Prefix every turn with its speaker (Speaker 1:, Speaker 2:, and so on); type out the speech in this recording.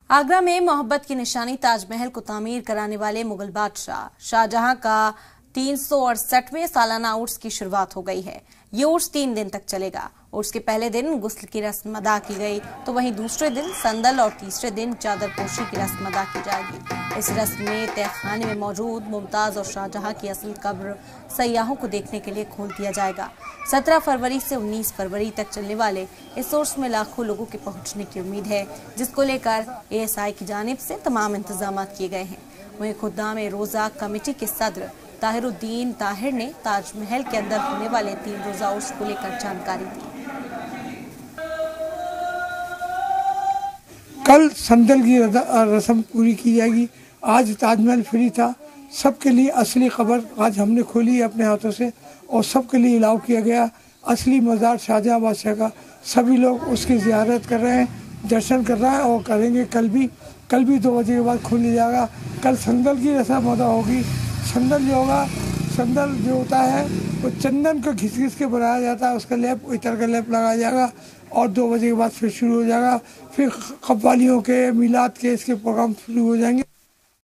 Speaker 1: आगरा में मोहब्बत की निशानी ताजमहल को तामीर कराने वाले मुगल बादशाह शाहजहां का 368वें सालाना उर्स की शुरुआत हो गई है। ये उर्स 3 दिन तक चलेगा। उर्स के पहले दिन गुस्ल की रस्म अदा की गई, तो वहीं दूसरे दिन संदल और तीसरे दिन चादर पोशी की रस्म अदा की जाएगी। इस रस्म में तहखाने में मौजूद मुमताज और शाहजहां की असली कब्र सयाहों को देखने के लिए खोल दिया जाएगा। 17 फरवरी से 19 फरवरी तक चलने वाले इस उर्स में लाखों लोगों के पहुंचने की उम्मीद है, जिसको लेकर ASI की जानिब से तमाम इंतजाम किए गए हैं। वहीं खुद्दाम रोजा कमेटी के सदर ताहिरुद्दीन ताहिर ने ताजमहल के अंदर होने वाले 3 रोजा उर्स को लेकर जानकारी दी।
Speaker 2: कल संदल की रस्म पूरी की जाएगी। आज ताजमहल फ्री था, सबके लिए असली खबर आज हमने खोली अपने हाथों से और सबके लिए अलाउ किया गया। असली मज़ार शाहजहां बादशाह का सभी लोग उसकी ज़ियारत कर रहे हैं, दर्शन कर रहे हैं और करेंगे। कल भी 2 बजे के बाद खोल लिया जाएगा। कल संदल की रस्म अदा होगी। संदल जो होता है वो चंदन को घिस के बनाया जाता है, उसका लेप इतर का लेप लगाया जाएगा और 2 बजे के बाद फिर शुरू हो जाएगा। फिर कव्वालियों के मिलाद के इसके प्रोग्राम शुरू हो जाएंगे।